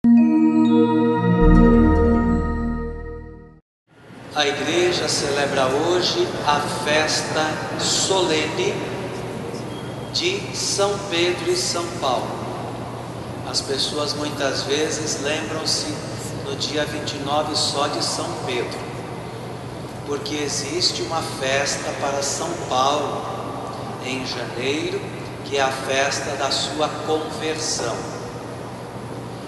A igreja celebra hoje a festa solene de São Pedro e São Paulo. As pessoas muitas vezes lembram-se no dia 29 só de São Pedro, porque existe uma festa para São Paulo em janeiro, que é a festa da sua conversão.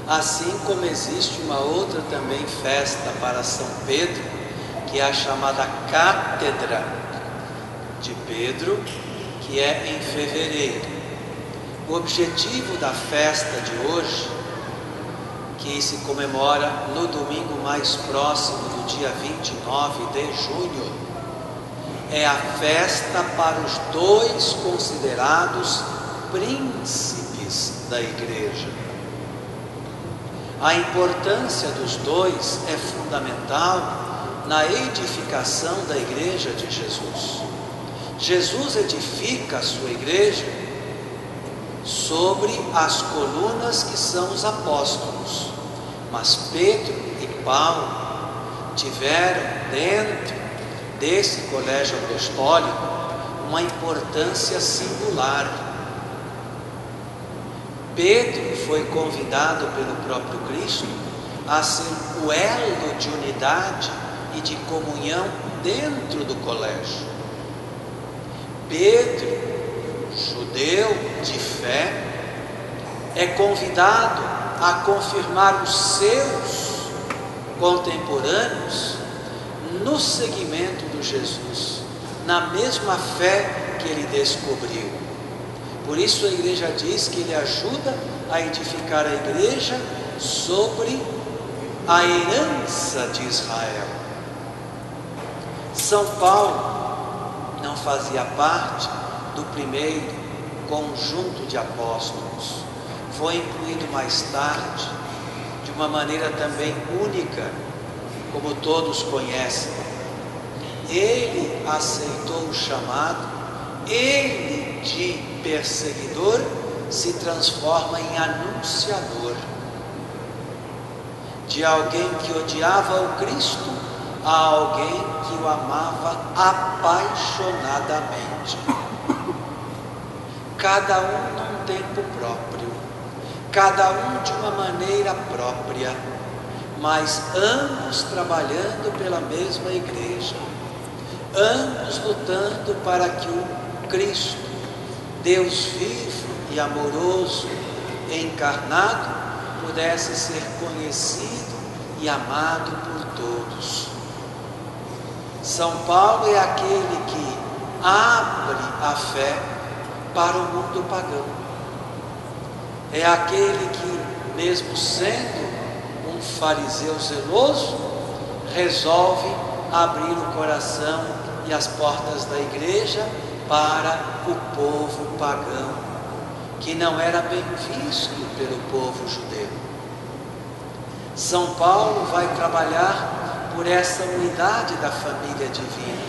Assim como existe uma outra também festa para São Pedro, que é a chamada Cátedra de Pedro, que é em fevereiro. O objetivo da festa de hoje, que se comemora no domingo mais próximo do dia 29 de junho, é a festa para os dois considerados príncipes da igreja. A importância dos dois é fundamental na edificação da igreja de Jesus. Jesus edifica a sua igreja sobre as colunas que são os apóstolos, mas Pedro e Paulo tiveram dentro desse colégio apostólico uma importância singular. Pedro foi convidado pelo próprio Cristo a ser o elo de unidade e de comunhão dentro do colégio. Pedro, judeu de fé, é convidado a confirmar os seus contemporâneos no seguimento de Jesus, na mesma fé que ele descobriu. Por isso a igreja diz que ele ajuda a edificar a igreja sobre a herança de Israel. São Paulo não fazia parte do primeiro conjunto de apóstolos, foi incluído mais tarde, de uma maneira também única, como todos conhecem. Ele aceitou o chamado, ele de perseguidor se transforma em anunciador, de alguém que odiava o Cristo a alguém que o amava apaixonadamente. Cada um num tempo próprio, cada um de uma maneira própria, mas ambos trabalhando pela mesma igreja, ambos lutando para que o Cristo, Deus vivo e amoroso, encarnado, pudesse ser conhecido e amado por todos. São Paulo é aquele que abre a fé para o mundo pagão. É aquele que, mesmo sendo um fariseu zeloso, resolve abrir o coração e as portas da igreja para o povo pagão, que não era bem visto pelo povo judeu. São Paulo vai trabalhar por essa unidade da família divina.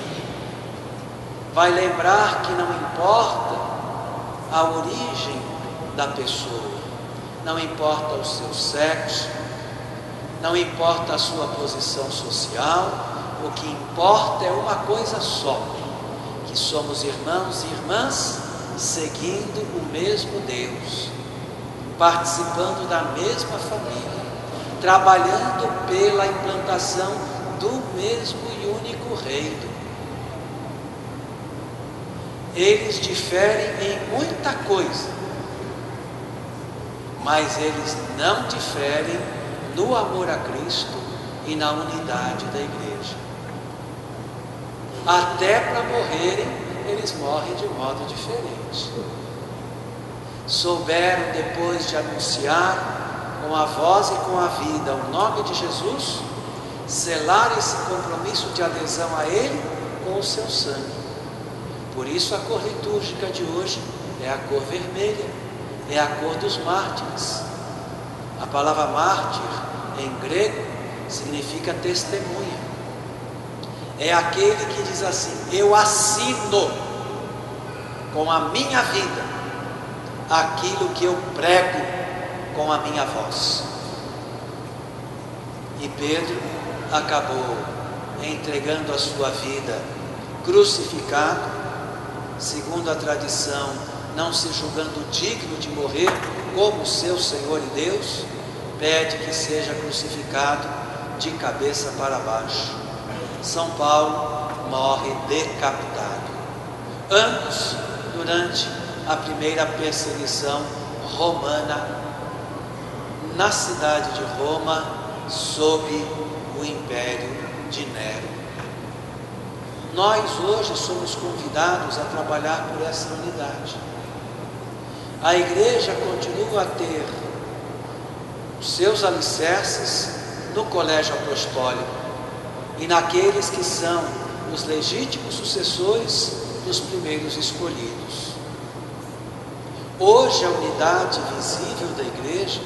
Vai lembrar que não importa a origem da pessoa, não importa o seu sexo, não importa a sua posição social, o que importa é uma coisa só, que somos irmãos e irmãs seguindo o mesmo Deus, participando da mesma família, trabalhando pela implantação do mesmo e único reino. Eles diferem em muita coisa, mas eles não diferem no amor a Cristo e na unidade da igreja. Até para morrerem, eles morrem de modo diferente. Souberam, depois de anunciar com a voz e com a vida o nome de Jesus, selar esse compromisso de adesão a Ele com o seu sangue. Por isso a cor litúrgica de hoje é a cor vermelha, é a cor dos mártires. A palavra mártir em grego significa testemunha. É aquele que diz assim: eu assino com a minha vida aquilo que eu prego com a minha voz. Pedro acabou entregando a sua vida crucificado, segundo a tradição, não se julgando digno de morrer como seu Senhor e Deus, pede que seja crucificado de cabeça para baixo. São Paulo morre decapitado. Ambos durante a primeira perseguição romana na cidade de Roma, sob o império de Nero. Nós hoje somos convidados a trabalhar por essa unidade. A igreja continua a ter os seus alicerces no colégio apostólico e naqueles que são os legítimos sucessores dos primeiros escolhidos. Hoje a unidade visível da igreja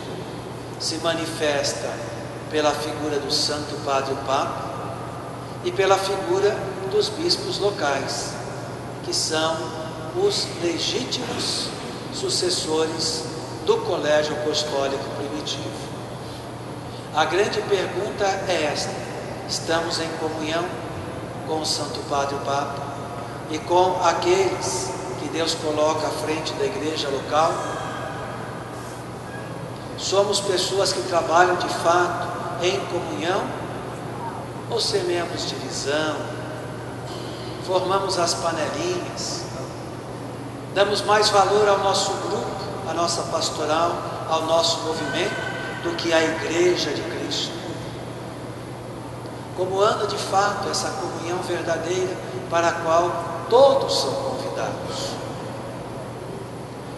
se manifesta pela figura do Santo Padre Papa e pela figura dos bispos locais, que são os legítimos sucessores do colégio apostólico primitivo. A grande pergunta é esta: estamos em comunhão com o Santo Padre Papa e com aqueles que Deus coloca à frente da igreja local? Somos pessoas que trabalham de fato em comunhão? Ou semeamos divisão, formamos as panelinhas, damos mais valor ao nosso grupo, à nossa pastoral, ao nosso movimento, do que à igreja de Cristo? Como anda de fato essa comunhão verdadeira para a qual todos são convidados?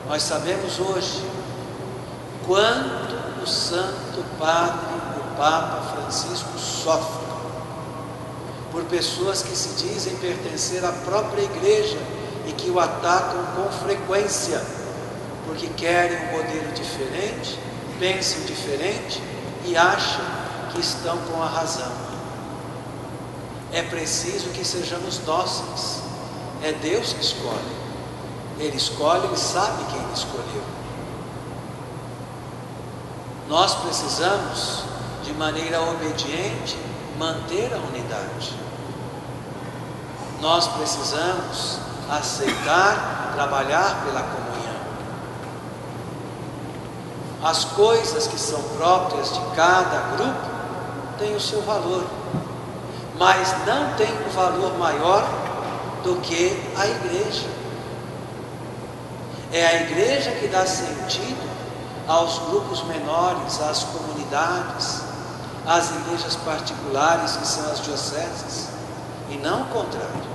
Nós sabemos hoje quanto o Santo Padre, o Papa Francisco, sofre por pessoas que se dizem pertencer à própria igreja e que o atacam com frequência, porque querem um modelo diferente, pensam diferente e acham que estão com a razão. É preciso que sejamos dóceis. É Deus que escolhe. Ele escolhe e sabe quem Ele escolheu. Nós precisamos, de maneira obediente, manter a unidade. Nós precisamos aceitar, trabalhar pela comunhão. As coisas que são próprias de cada grupo têm o seu valor, mas não tem um valor maior do que a igreja. É a igreja que dá sentido aos grupos menores, às comunidades, às igrejas particulares que são as dioceses, e não o contrário.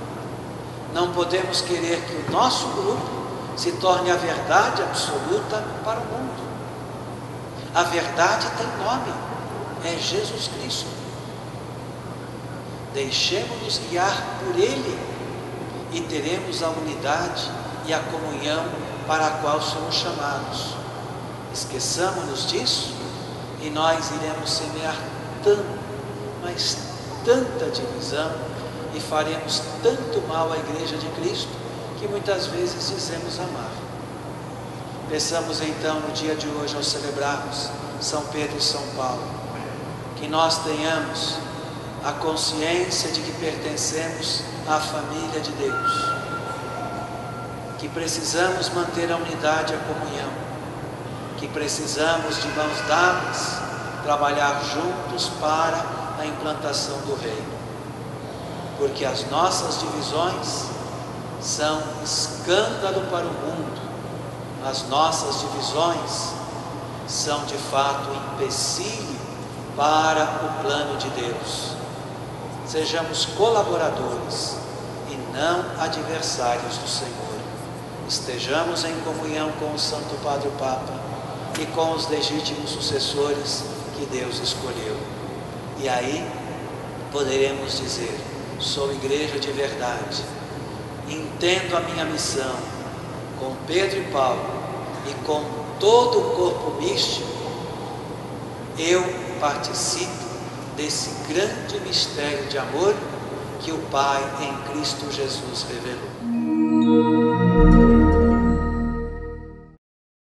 Não podemos querer que o nosso grupo se torne a verdade absoluta para o mundo. A verdade tem nome, é Jesus Cristo. Deixemos-nos guiar por Ele e teremos a unidade e a comunhão para a qual somos chamados. Esqueçamos-nos disso e nós iremos semear mas tanta divisão, e faremos tanto mal à igreja de Cristo, que muitas vezes dizemos amar. Peçamos então no dia de hoje, ao celebrarmos São Pedro e São Paulo, que nós tenhamos a consciência de que pertencemos à família de Deus, que precisamos manter a unidade e a comunhão, que precisamos de mãos dadas trabalhar juntos para a implantação do reino, porque as nossas divisões são escândalo para o mundo, as nossas divisões são de fato empecilho para o plano de Deus. Sejamos colaboradores e não adversários do Senhor. Estejamos em comunhão com o Santo Padre Papa e com os legítimos sucessores que Deus escolheu. E aí poderemos dizer: sou igreja de verdade, entendo a minha missão com Pedro e Paulo e com todo o corpo místico. Eu participo desse grande mistério de amor que o Pai em Cristo Jesus revelou.